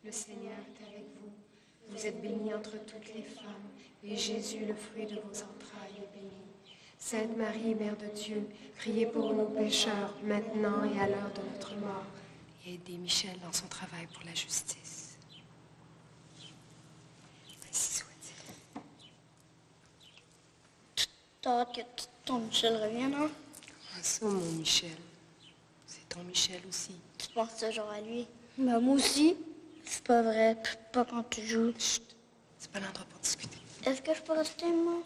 Le Seigneur est avec vous. Vous êtes bénie entre toutes les femmes, et Jésus, le fruit de vos entrailles, est béni. Sainte Marie, Mère de Dieu, priez pour nous pécheurs, maintenant et à l'heure de notre mort. Et aidez Michel dans son travail pour la justice. Ainsi soit-il. T'as hâte que ton Michel revienne, hein? Ah, ça, mon Michel. C'est ton Michel aussi. Tu penses toujours à lui? Ben, moi aussi. C'est pas vrai, pas quand tu joues. Chut, c'est pas l'endroit pour discuter. Est-ce que je peux rester, moi?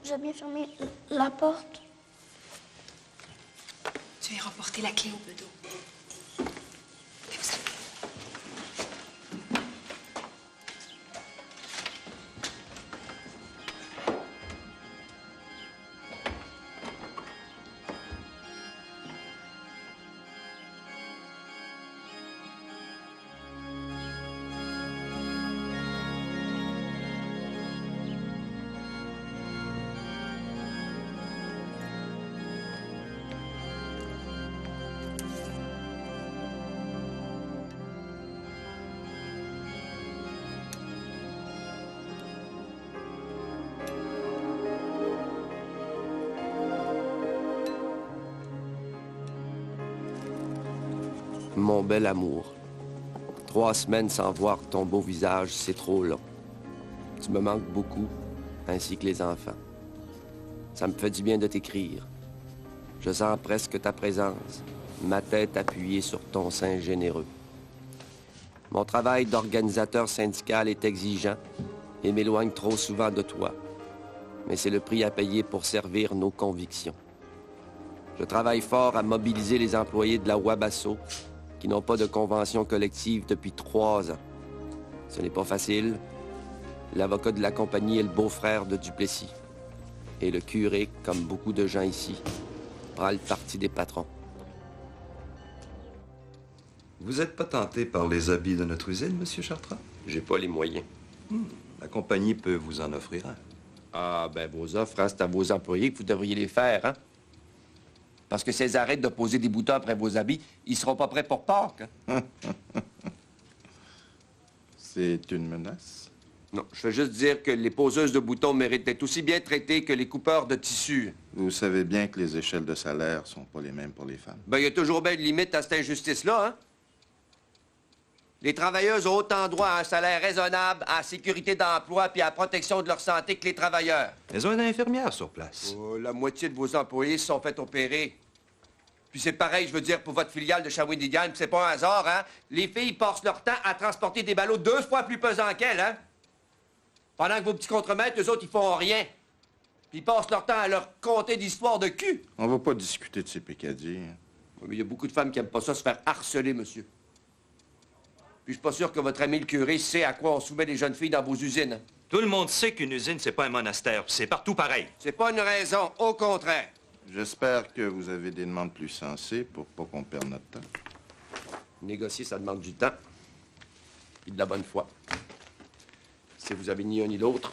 J'ai bien fermé la porte. Tu iras porter la clé au bedeau. Et vous allez. Mon bel amour, 3 semaines sans voir ton beau visage, c'est trop long. Tu me manques beaucoup, ainsi que les enfants. Ça me fait du bien de t'écrire. Je sens presque ta présence, ma tête appuyée sur ton sein généreux. Mon travail d'organisateur syndical est exigeant et m'éloigne trop souvent de toi. Mais c'est le prix à payer pour servir nos convictions. Je travaille fort à mobiliser les employés de la Wabasso qui n'ont pas de convention collective depuis 3 ans. Ce n'est pas facile. L'avocat de la compagnie est le beau-frère de Duplessis. Et le curé, comme beaucoup de gens ici, prend le parti des patrons. Vous n'êtes pas tenté par les habits de notre usine, Monsieur Chartrand? J'ai pas les moyens. La compagnie peut vous en offrir un. Ah, ben vos offres, hein, c'est à vos employés que vous devriez les faire, hein? Parce que s'ils arrêtent de poser des boutons après vos habits, ils seront pas prêts pour Pâques. Hein? C'est une menace? Non, je veux juste dire que les poseuses de boutons méritent d'être aussi bien traitées que les coupeurs de tissu. Vous savez bien que les échelles de salaire sont pas les mêmes pour les femmes. Ben, il y a toujours bien une limite à cette injustice-là, hein? Les travailleuses ont autant droit à un salaire raisonnable, à la sécurité d'emploi puis à la protection de leur santé que les travailleurs. Elles ont une infirmière sur place. Oh, la moitié de vos employés se sont fait opérer. Puis c'est pareil, je veux dire, pour votre filiale de Shawinigan, puis c'est pas un hasard, hein? Les filles passent leur temps à transporter des ballots 2 fois plus pesants qu'elles, hein? Pendant que vos petits contremaîtres, eux autres, ils font rien. Puis ils passent leur temps à leur conter d'histoires de cul. On va pas discuter de ces pécadilles. Oui, mais il y a beaucoup de femmes qui aiment pas ça, se faire harceler, monsieur. Puis je suis pas sûr que votre ami le curé sait à quoi on soumet les jeunes filles dans vos usines. Tout le monde sait qu'une usine, c'est pas un monastère, puis c'est partout pareil. C'est pas une raison, au contraire. J'espère que vous avez des demandes plus sensées pour pas qu'on perde notre temps. Négocier, ça demande du temps. Et de la bonne foi. Si vous avez ni un ni l'autre,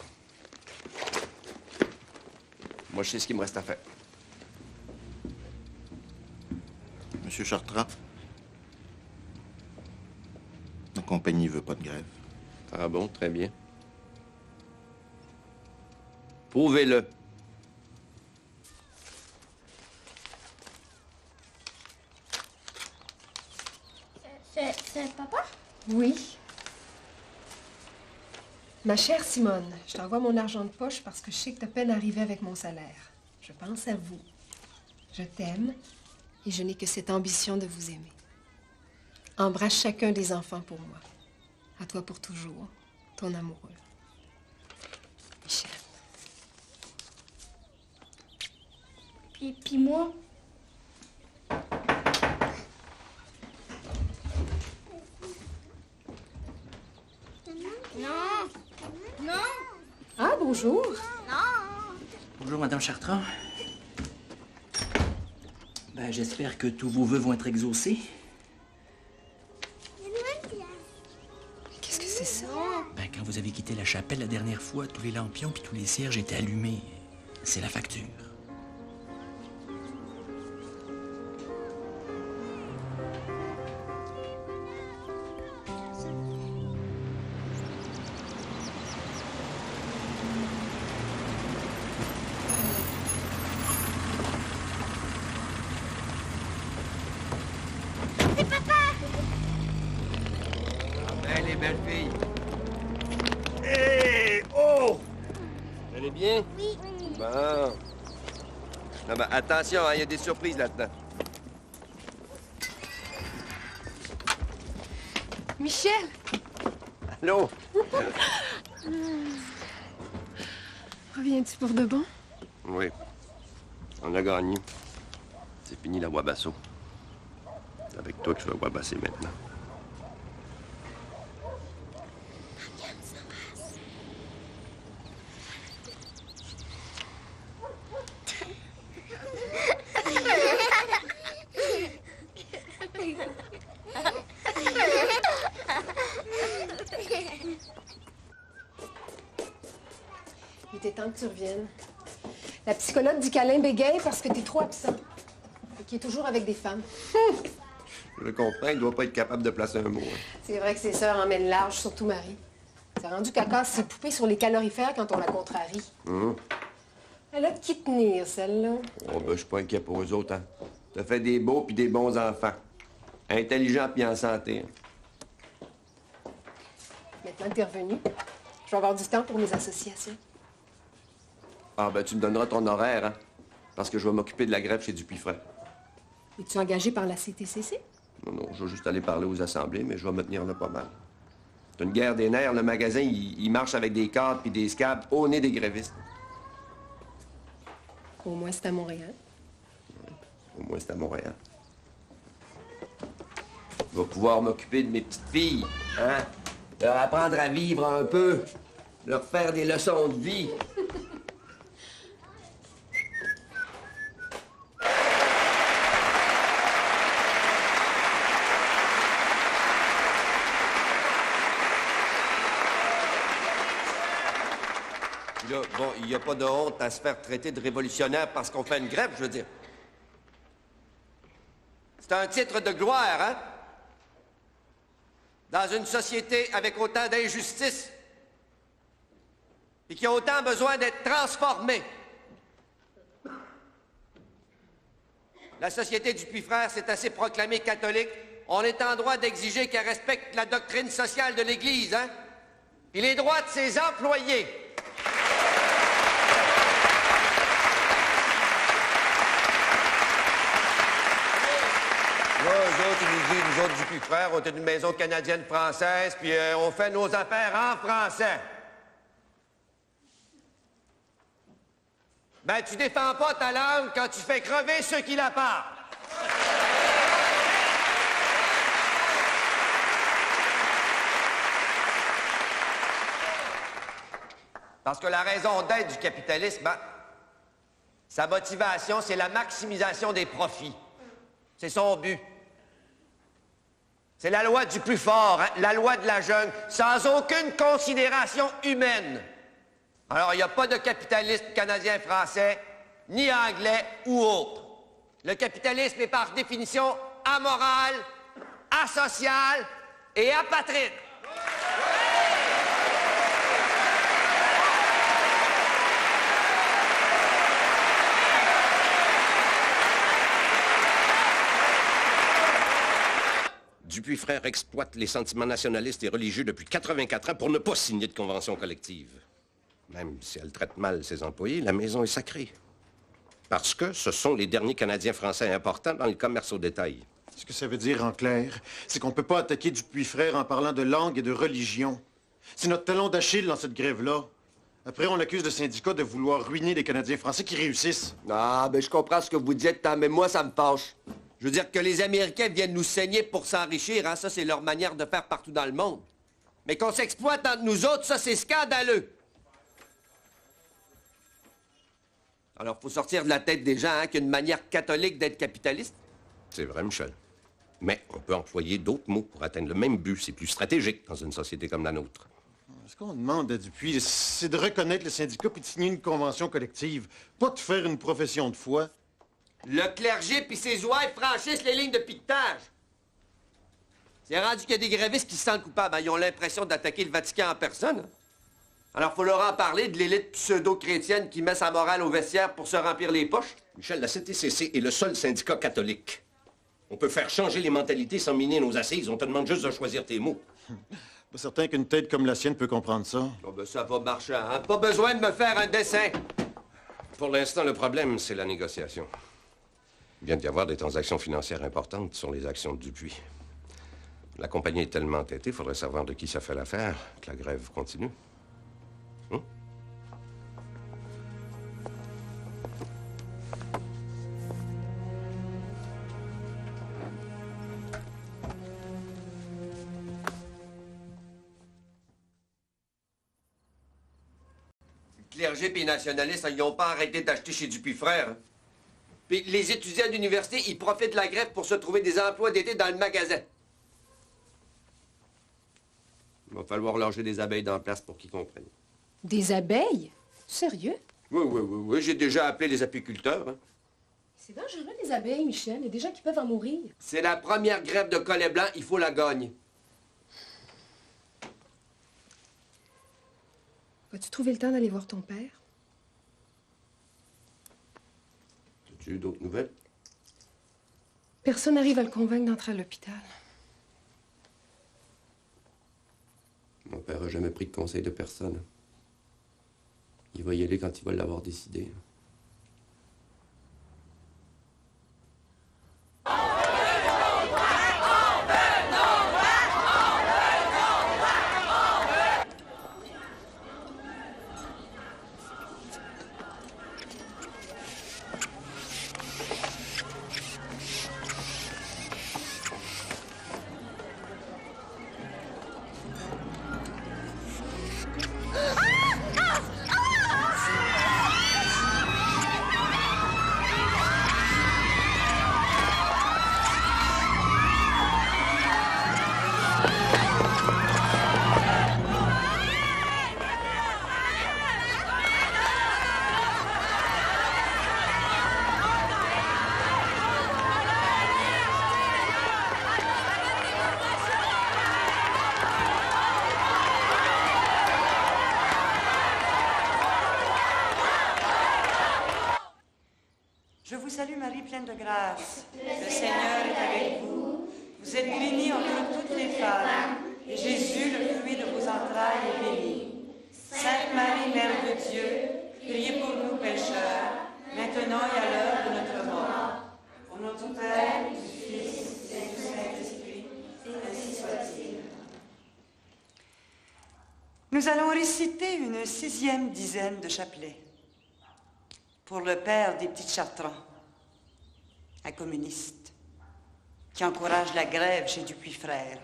moi, je sais ce qu'il me reste à faire. Monsieur Chartrand, la compagnie veut pas de grève. Ah bon, très bien. Prouvez-le. C'est papa? Oui. Ma chère Simone, je t'envoie mon argent de poche parce que je sais que t'as peine à arriver avec mon salaire. Je pense à vous. Je t'aime et je n'ai que cette ambition de vous aimer. Embrasse chacun des enfants pour moi. À toi pour toujours, ton amoureux. Michel. Puis moi? Non. Ah, bonjour. Bonjour, Madame Chartrand. J'espère que tous vos vœux vont être exaucés. Qu'est-ce que c'est ça? Quand vous avez quitté la chapelle la dernière fois, tous les lampions puis tous les cierges étaient allumés. C'est la facture. Les belles filles. Hé! Oh! Vous allez bien? Oui. Bon. Non, ben, attention, il y a des surprises là-dedans. Michel! Allô? Reviens-tu pour de bon? Oui. On a gagné. C'est fini la Wabasso. C'est avec toi que je vais wabasser maintenant. Il était temps que tu reviennes. La psychologue dit qu'Alain bégaye parce que t'es trop absent. Et qu'il est toujours avec des femmes. Je le comprends, il doit pas être capable de placer un mot. Hein. C'est vrai que ses sœurs emmènent large, surtout Marie. C'est rendu qu'elle casse ses poupées sur les calorifères quand on la contrarie. Elle a de qui tenir, celle-là. Oh, ben, je suis pas inquiet pour eux autres, hein. T'as fait des beaux puis des bons enfants. Intelligents puis en santé. Hein. Maintenant que t'es revenu, je vais avoir du temps pour mes associations. Ah, ben, tu me donneras ton horaire, hein. Parce que je vais m'occuper de la grève chez Dupuis-Frère. Es-tu engagé par la CTCC? Non, je vais juste aller parler aux assemblées, mais je vais me tenir là pas mal. C'est une guerre des nerfs. Le magasin, il marche avec des cadres puis des scabs au nez des grévistes. Au moins, c'est à Montréal. Au moins, c'est à Montréal. Je vais pouvoir m'occuper de mes petites filles, hein? Leur apprendre à vivre un peu. Leur faire des leçons de vie. Là, bon, il n'y a pas de honte à se faire traiter de révolutionnaire parce qu'on fait une grève, je veux dire. C'est un titre de gloire, hein? Dans une société avec autant d'injustices et qui a autant besoin d'être transformée. La société Dupuis-Frères s'est assez proclamée catholique. On est en droit d'exiger qu'elle respecte la doctrine sociale de l'Église, hein? Et les droits de ses employés. Là, eux autres, ils nous disent, nous autres, Dupuis-Frères, on est une maison canadienne-française, puis on fait nos affaires en français. Ben, tu défends pas ta langue quand tu fais crever ceux qui la parlent. Parce que la raison d'être du capitalisme, ben, sa motivation, c'est la maximisation des profits. C'est son but. C'est la loi du plus fort, hein? La loi de la jungle, sans aucune considération humaine. Alors, il n'y a pas de capitalisme canadien-français, ni anglais ou autre. Le capitalisme est par définition amoral, asocial et apatride. Dupuis frères exploite les sentiments nationalistes et religieux depuis 84 ans pour ne pas signer de convention collective. Même si elle traite mal ses employés, la maison est sacrée. Parce que ce sont les derniers Canadiens français importants dans le commerce au détail. Ce que ça veut dire, en clair, c'est qu'on ne peut pas attaquer Dupuis frères en parlant de langue et de religion. C'est notre talon d'Achille dans cette grève-là. Après, on accuse le syndicat de vouloir ruiner les Canadiens français qui réussissent. Ah, ben je comprends ce que vous dites, hein, mais moi, ça me fâche. Je veux dire que les Américains viennent nous saigner pour s'enrichir, hein, ça, c'est leur manière de faire partout dans le monde. Mais qu'on s'exploite entre nous autres, ça, c'est scandaleux. Alors, faut sortir de la tête des gens, hein, qu'il y a une manière catholique d'être capitaliste. C'est vrai, Michel. Mais on peut employer d'autres mots pour atteindre le même but. C'est plus stratégique dans une société comme la nôtre. Ce qu'on demande à Dupuis, c'est de reconnaître le syndicat puis de signer une convention collective, pas de faire une profession de foi. Le clergé puis ses ouailles franchissent les lignes de piquetage. C'est rendu qu'il y a des grévistes qui se sentent coupables, hein. Ils ont l'impression d'attaquer le Vatican en personne, hein. Alors, faut leur en parler de l'élite pseudo-chrétienne qui met sa morale au vestiaire pour se remplir les poches. Michel, la CTCC est le seul syndicat catholique. On peut faire changer les mentalités sans miner nos assises. On te demande juste de choisir tes mots. Pas certain qu'une tête comme la sienne peut comprendre ça. Bon, ben, ça va marcher, hein. Pas besoin de me faire un dessin. Pour l'instant, le problème, c'est la négociation. Il vient d'y avoir des transactions financières importantes sur les actions de Dupuis. La compagnie est tellement entêtée, il faudrait savoir de qui ça fait l'affaire, que la grève continue. Le clergé puis les nationalistes, ils n'ont pas arrêté d'acheter chez Dupuis frères, hein. Puis les étudiants d'université, ils profitent de la grève pour se trouver des emplois d'été dans le magasin. Il va falloir loger des abeilles dans la place pour qu'ils comprennent. Des abeilles? Sérieux? Oui, j'ai déjà appelé les apiculteurs, hein. C'est dangereux, les abeilles, Michel. Il y a des gens qui peuvent en mourir. C'est la première grève de collet blanc, il faut la gagner. Vas-tu trouver le temps d'aller voir ton père? As-tu eu d'autres nouvelles? Personne n'arrive à le convaincre d'entrer à l'hôpital. Mon père n'a jamais pris de conseil de personne. Il va y aller quand il va l'avoir décidé. Je vous salue Marie, pleine de grâce. Le Seigneur est avec vous. Vous êtes bénie entre toutes les femmes, et Jésus, le fruit de vos entrailles, est béni. Sainte Marie, Mère de Dieu, priez pour nous pécheurs, maintenant et à l'heure de notre mort. Au nom du Père, du Fils et du Saint-Esprit, et ainsi soit-il. Nous allons réciter une 6e dizaine de chapelets. Pour le père des petits Chartrand, un communiste, qui encourage la grève chez Dupuis frères.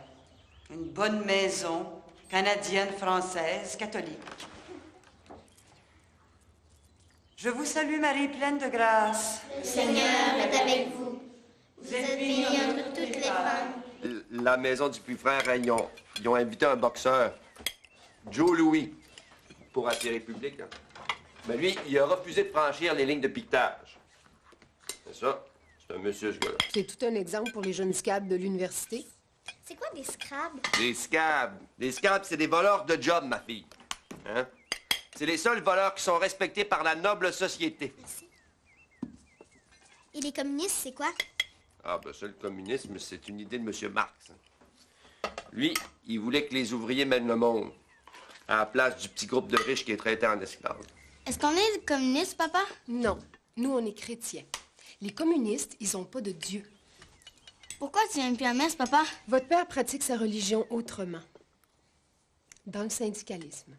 Une bonne maison, canadienne, française, catholique. Je vous salue Marie, pleine de grâce. Le Seigneur est avec vous. Vous êtes bénie entre toutes les femmes. La maison Dupuis frères, hein, ils ont invité un boxeur, Joe Louis, pour attirer le public, hein. Mais lui, il a refusé de franchir les lignes de piquetage. C'est ça. C'est un monsieur, ce gars-là. C'est tout un exemple pour les jeunes scabs de l'université. C'est quoi des scrabs? Des scabs. Des scabs, c'est des voleurs de job, ma fille. Hein? C'est les seuls voleurs qui sont respectés par la noble société. Merci. Et les communistes, c'est quoi? Ah, ben ça, le communisme, c'est une idée de M. Marx. Hein. Lui, il voulait que les ouvriers mènent le monde, à la place du petit groupe de riches qui est traité en esclaves. Est-ce qu'on est communiste, papa? Non, nous, on est chrétiens. Les communistes, ils ont pas de Dieu. Pourquoi tu viens plus à messe, papa? Votre père pratique sa religion autrement. Dans le syndicalisme.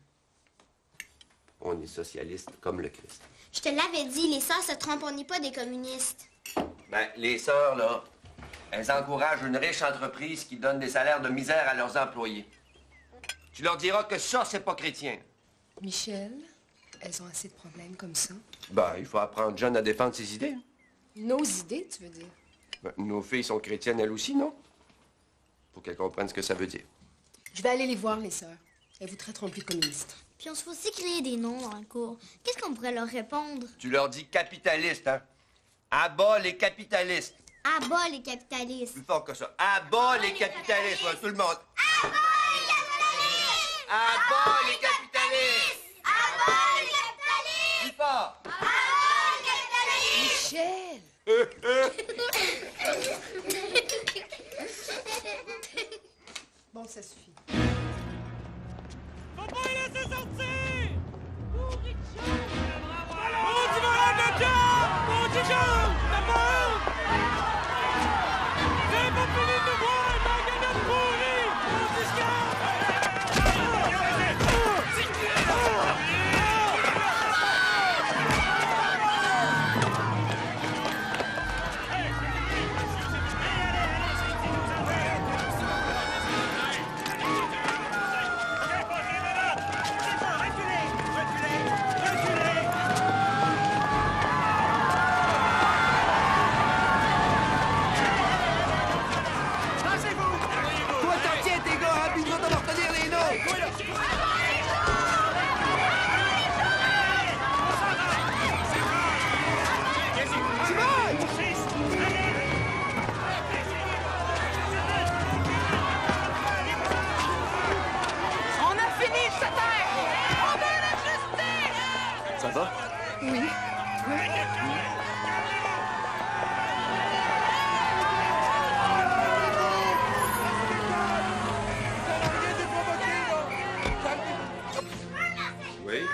On est socialiste comme le Christ. Je te l'avais dit, les sœurs se trompent, on n'est pas des communistes. Ben, les sœurs, là, elles encouragent une riche entreprise qui donne des salaires de misère à leurs employés. Tu leur diras que ça, c'est pas chrétien. Michel, elles ont assez de problèmes comme ça. Ben, il faut apprendre jeune à défendre ses idées. Nos idées, tu veux dire? Ben, nos filles sont chrétiennes, elles aussi, non? Faut qu'elles comprennent ce que ça veut dire. Je vais aller les voir, les sœurs. Elles vous traiteront plus communistes. Puis on se fait aussi créer des noms dans le cours. Qu'est-ce qu'on pourrait leur répondre? Tu leur dis capitaliste, hein? Abat les capitalistes. À bas les capitalistes. Plus fort que ça. Abat les capitalistes. Ouais, tout le monde. Abat les capitalistes. À bas les capitalistes! Plus fort. À bas les capitalistes! Michel! Bon, ça suffit. Faut pas les laisser sortir! Oh, tu vas la de job! Oh, tu joues! T'as pas honte! J'ai pas fini de voir ma gueule pourrie! Oh, tu Ça va? Oui. Oui.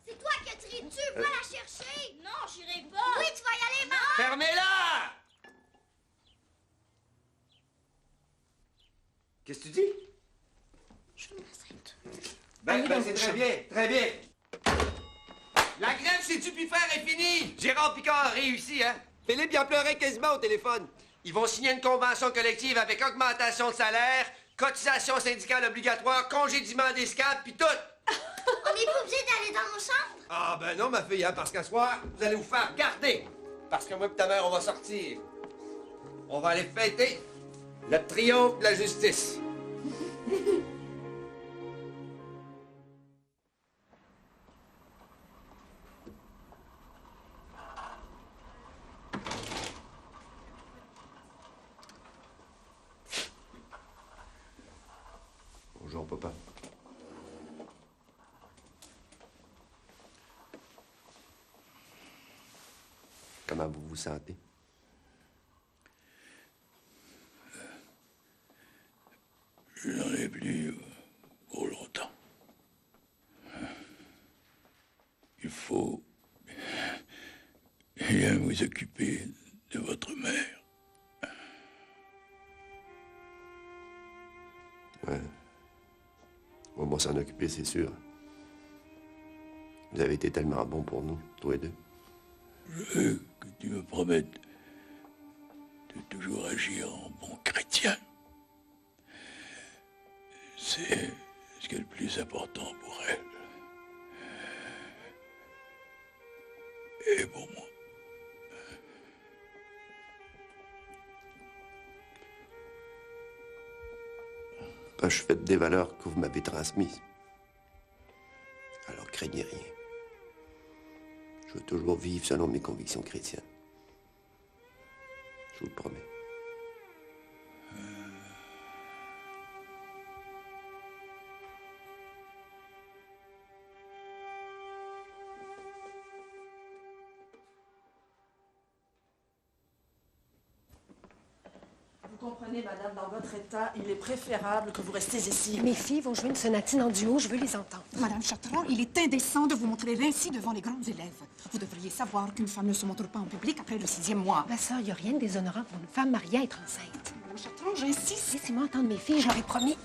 C'est toi qui as tiré dessus, va la chercher! Non, j'irai pas! Oui, tu vas y aller, maman! Fermez-la! Qu'est-ce que tu dis? Je suis enceinte. Ben, c'est très bien, très bien. La grève chez Dupuis-Frères est finie. Gérard Picard a réussi, hein? Philippe, il en pleurait quasiment au téléphone. Ils vont signer une convention collective avec augmentation de salaire, cotisation syndicale obligatoire, congédiement des scabs, puis tout. On n'est pas obligé d'aller dans nos chambres? Ah, ben non, ma fille, hein, parce qu'à soir, vous allez vous faire garder. Parce que moi et ta mère, on va sortir. On va aller fêter le triomphe de la justice. Bonjour, papa. Comment vous vous sentez? Je n'en ai plus pour longtemps. Il faut bien vous occuper de votre mère. Ouais. On va s'en occuper, c'est sûr. Vous avez été tellement bons pour nous, tous les deux. Je veux que tu me promettes de toujours agir en bon chrétien. C'est ce qui est le plus important pour elle. Et pour moi. Ben, je fais des valeurs que vous m'avez transmises. Alors craignez rien. Je veux toujours vivre selon mes convictions chrétiennes. Je vous le promets. Vous comprenez, madame, dans votre état, il est préférable que vous restiez ici. Mes filles vont jouer une sonatine en duo, je veux les entendre. Madame Chartrand, il est indécent de vous montrer ainsi devant les grands élèves. Vous devriez savoir qu'une femme ne se montre pas en public après le 6e mois. Ma sœur, il n'y a rien de déshonorant pour une femme mariée à être enceinte. Madame Chartrand, j'insiste. Laissez-moi entendre mes filles, je leur ai promis.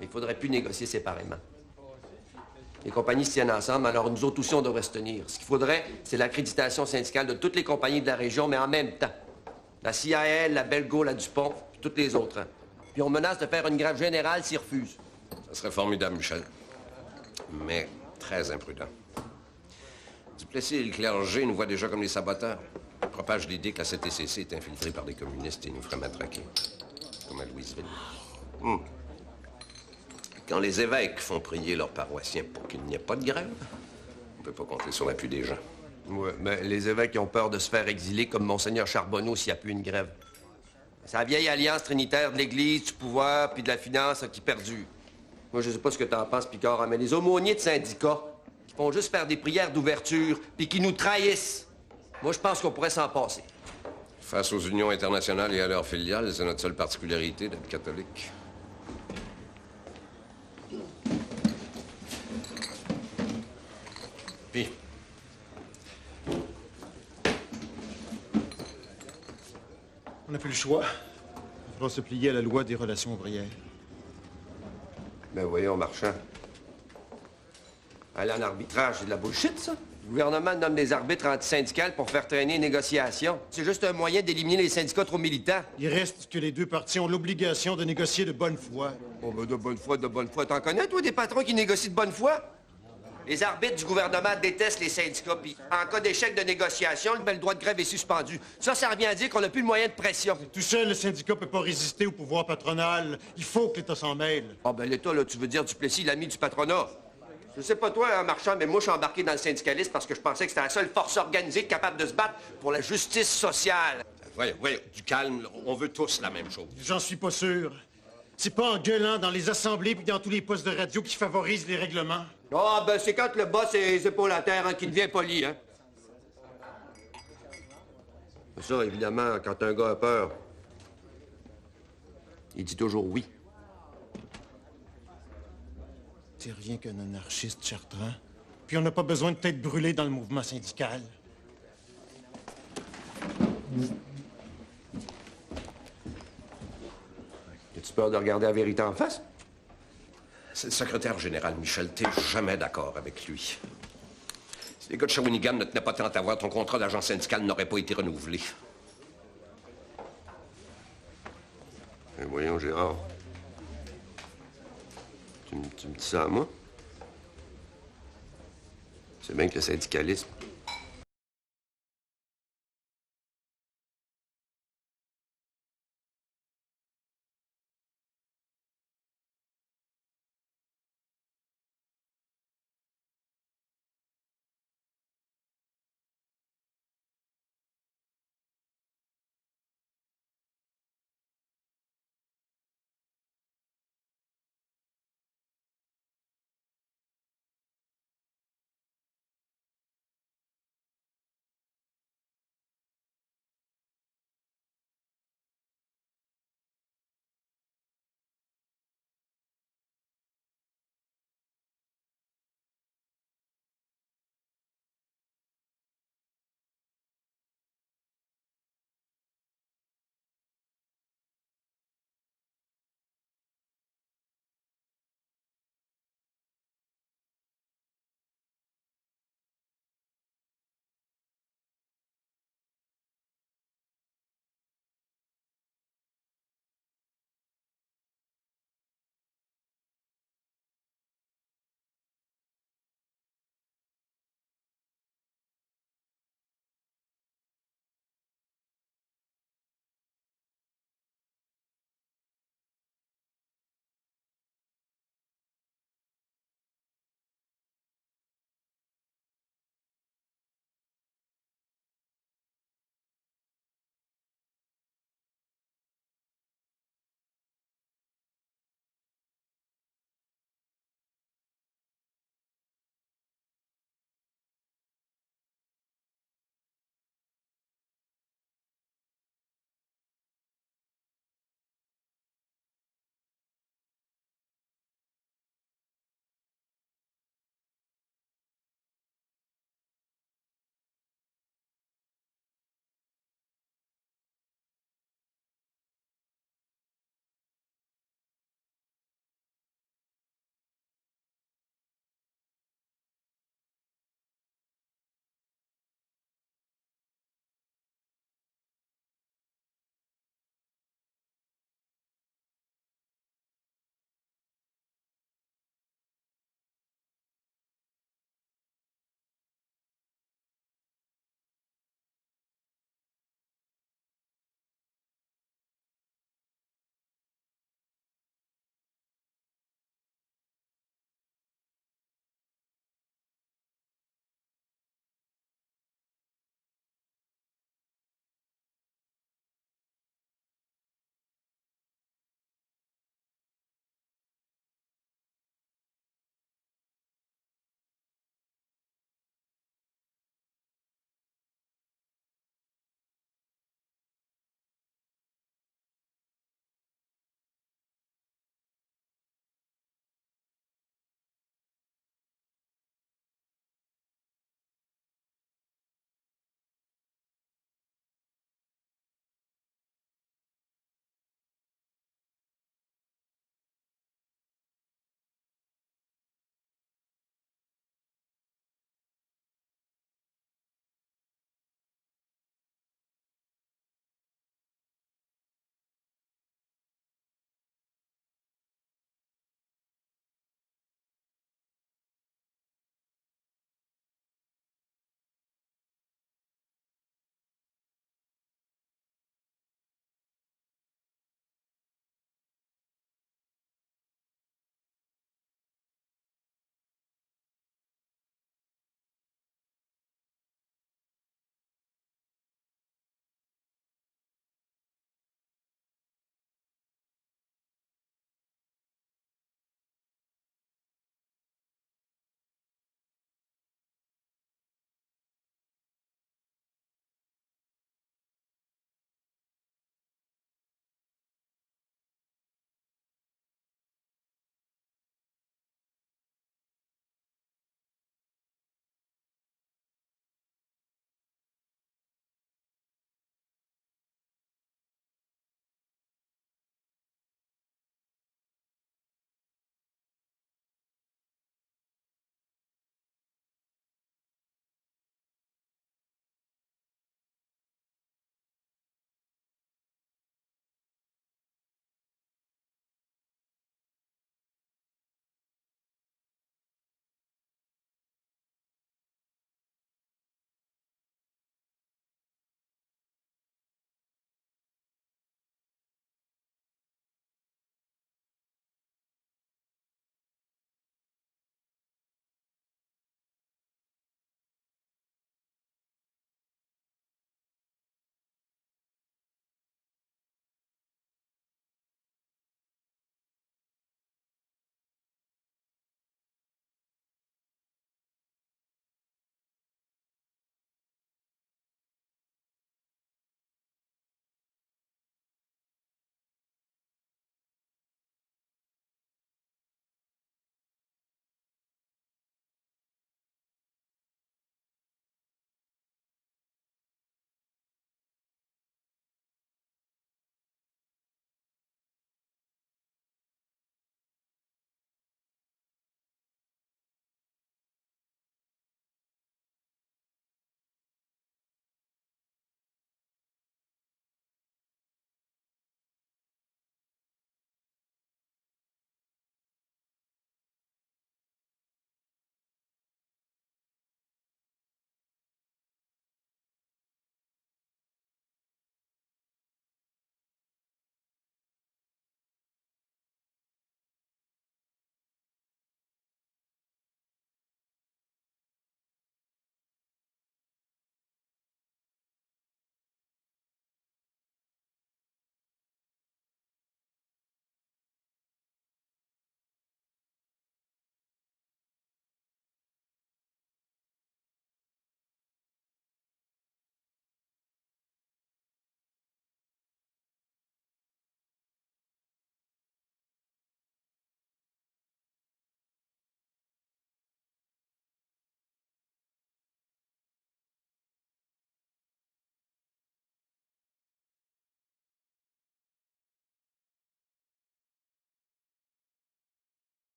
Il faudrait plus négocier séparément. Les compagnies se tiennent ensemble, alors nous autres aussi, on devrait se tenir. Ce qu'il faudrait, c'est l'accréditation syndicale de toutes les compagnies de la région, mais en même temps. La CIL, la Belgo, la Dupont, puis toutes les autres. Hein. Puis on menace de faire une grève générale s'ils refusent. Ça serait formidable, Michel. Mais très imprudent. Duplessis et le clergé nous voient déjà comme les saboteurs. Ils propagent l'idée que la CTCC est infiltrée par des communistes et nous ferait matraquer. Comme à Louisville. Quand les évêques font prier leurs paroissiens pour qu'il n'y ait pas de grève, on ne peut pas compter sur l'appui des gens. Oui, mais les évêques ils ont peur de se faire exiler comme Monseigneur Charbonneau s'il n'y a plus une grève. C'est la vieille alliance trinitaire de l'Église, du pouvoir puis de la finance qui perdure. Moi, je sais pas ce que t'en penses, Picard, hein, mais les aumôniers de syndicats qui font juste faire des prières d'ouverture puis qui nous trahissent, moi, je pense qu'on pourrait s'en passer. Face aux unions internationales et à leurs filiales, c'est notre seule particularité d'être catholique. Puis, On n'a plus le choix. Il faudra se plier à la loi des relations ouvrières. Ben voyons, Marchand. Aller en arbitrage, c'est de la bullshit, ça. Le gouvernement nomme des arbitres antisyndicales pour faire traîner les négociations. C'est juste un moyen d'éliminer les syndicats trop militants. Il reste que les deux parties ont l'obligation de négocier de bonne foi. Oh, ben de bonne foi, de bonne foi. T'en connais, toi, des patrons qui négocient de bonne foi? Les arbitres du gouvernement détestent les syndicats, puis en cas d'échec de négociation, le droit de grève est suspendu. Ça revient à dire qu'on n'a plus le moyen de pression. Tout seul, le syndicat peut pas résister au pouvoir patronal. Il faut que l'État s'en mêle. Ah, ben l'État, là, tu veux dire Duplessis, l'ami du patronat. Je sais pas toi, hein, Marchand, mais moi, je suis embarqué dans le syndicalisme parce que je pensais que c'était la seule force organisée capable de se battre pour la justice sociale. Voyons, du calme, là. On veut tous la même chose. J'en suis pas sûr. C'est pas en gueulant dans les assemblées puis dans tous les postes de radio qui favorisent les règlements. Ah, ben c'est quand le boss est épaules à terre hein, qui devient poli, hein. Ça, évidemment, quand un gars a peur, il dit toujours oui. T'es rien qu'un anarchiste, Chartrand. Puis on n'a pas besoin de tête brûlée dans le mouvement syndical. As-tu peur de regarder la vérité en face? C'est le secrétaire général, Michel. T'es jamais d'accord avec lui. Si les gars de Shawinigan ne tenaient pas tant à voir, ton contrat d'agent syndical n'aurait pas été renouvelé. Et voyons, Gérard. Tu me dis ça à moi? C'est bien que le syndicalisme,